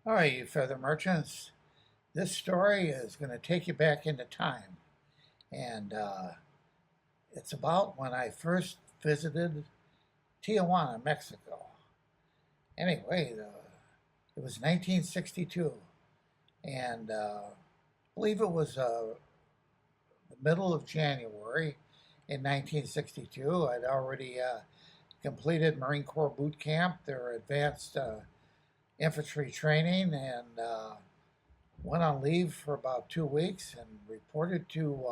All right, you feather merchants. This story is going to take you back into time. And it's about when I first visited Tijuana, Mexico. Anyway, it was 1962. And I believe it was the middle of January in 1962. I'd already completed Marine Corps boot camp, their advanced infantry training, and went on leave for about 2 weeks and reported to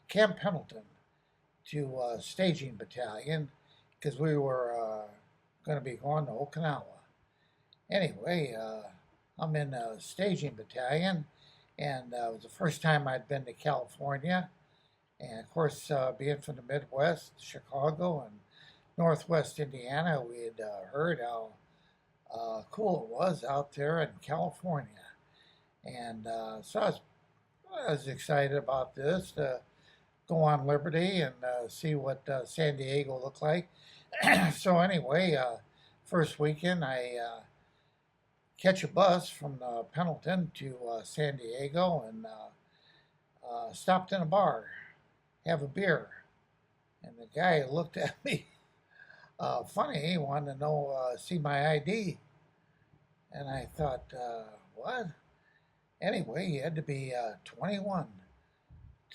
Camp Pendleton to staging battalion because we were going to be going to Okinawa. Anyway, I'm in a staging battalion, and it was the first time I'd been to California. And of course, being from the Midwest, Chicago, and Northwest Indiana, we had heard how cool it was out there in California. And so I was excited about this to go on Liberty and see what San Diego looked like. So anyway, first weekend I catch a bus from Pendleton to San Diego and stopped in a bar, have a beer, and the guy looked at me funny. He wanted to know see my ID, and I thought, what? Anyway, you had to be 21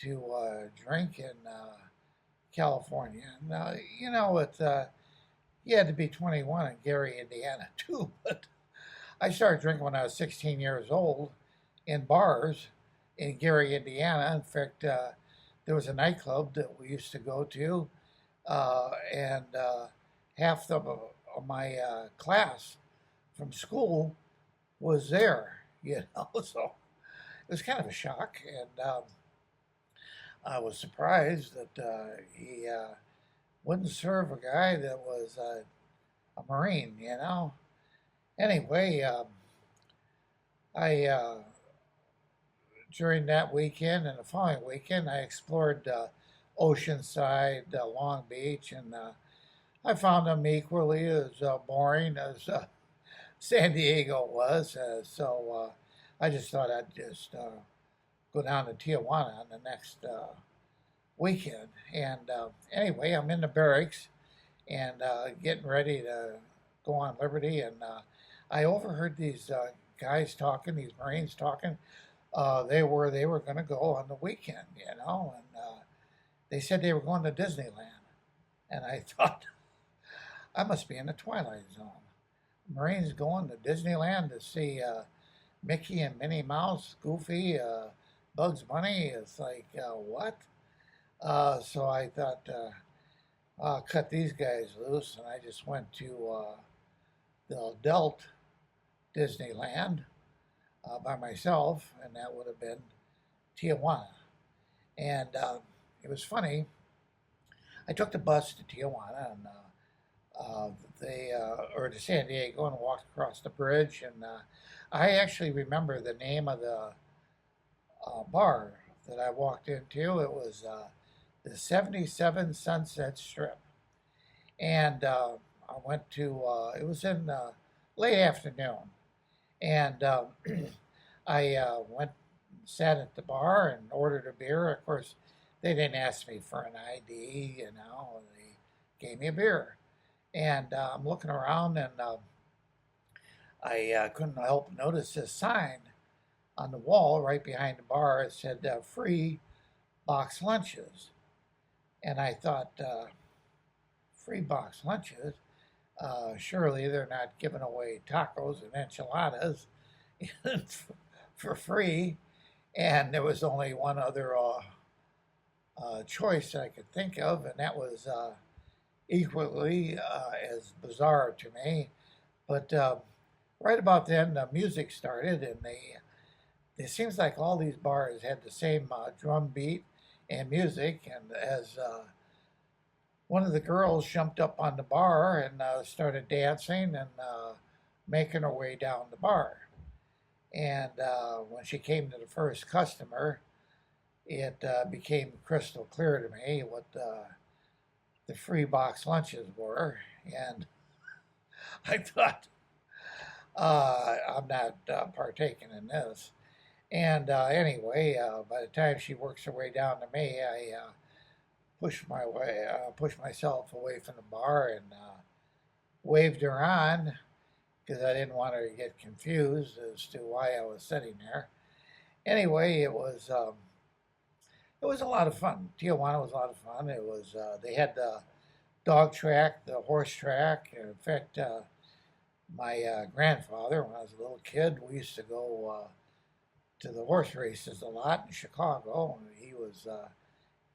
to drink in California. Now, you had to be 21 in Gary, Indiana, too. But I started drinking when I was 16 years old in bars in Gary, Indiana. In fact, there was a nightclub that we used to go to, and half of my class from school was there, So it was kind of a shock, and I was surprised that he wouldn't serve a guy that was a Marine. Anyway, I during that weekend and the following weekend, I explored Oceanside, Long Beach, and I found them equally as boring as San Diego was. So I just thought I'd just go down to Tijuana on the next weekend. And anyway, I'm in the barracks and getting ready to go on Liberty. And I overheard these guys talking, these Marines talking. They were going to go on the weekend. And they said they were going to Disneyland. And I thought, I must be in the Twilight Zone. Marines going to Disneyland to see Mickey and Minnie Mouse, Goofy, Bugs Bunny. It's like, what? So I thought, I'll cut these guys loose, and I just went to the adult Disneyland by myself, and that would have been Tijuana. And it was funny. I took the bus to Tijuana, and or to San Diego, and walked across the bridge. And I actually remember the name of the bar that I walked into. It was the 77 Sunset Strip. And I went to, it was in late afternoon. And I went, sat at the bar and ordered a beer. Of course, they didn't ask me for an ID. They gave me a beer. And I'm looking around, and I couldn't help but notice this sign on the wall right behind the bar. It said free box lunches. And I thought, free box lunches? Surely they're not giving away tacos and enchiladas for free. And there was only one other choice I could think of, and that was equally as bizarre to me. But right about then, the music started, and it seems like all these bars had the same drum beat and music. And as one of the girls jumped up on the bar and started dancing and making her way down the bar. And when she came to the first customer, it became crystal clear to me what the free box lunches were. And I thought, I'm not partaking in this. And anyway, by the time she works her way down to me, I pushed myself away from the bar and waved her on because I didn't want her to get confused as to why I was sitting there. Anyway, it was a lot of fun. Tijuana was a lot of fun. It was they had the dog track, the horse track. In fact, my grandfather, when I was a little kid, we used to go to the horse races a lot in Chicago.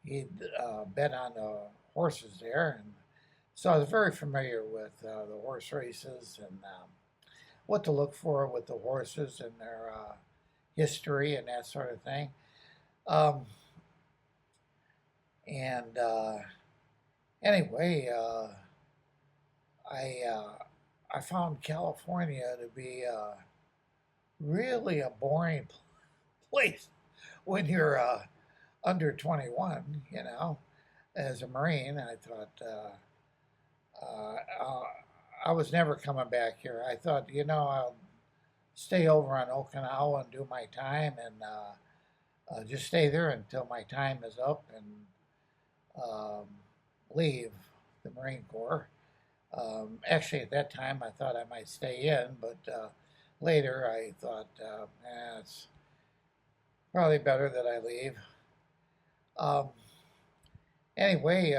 He'd bet on the horses there, and so I was very familiar with the horse races and what to look for with the horses and their history and that sort of thing. Um, and anyway, I I found California to be really a boring place when you're under 21. You know, as a Marine, I thought I was never coming back here. I thought, I'll stay over on Okinawa and do my time and just stay there until my time is up and um, leave the Marine Corps. Actually, at that time, I thought I might stay in, but later I thought, it's probably better that I leave. Um, anyway,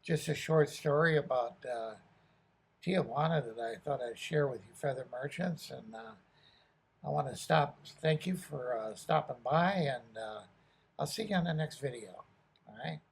just a short story about Tijuana that I thought I'd share with you, feather merchants, and I want to thank you for stopping by, and I'll see you on the next video. All right.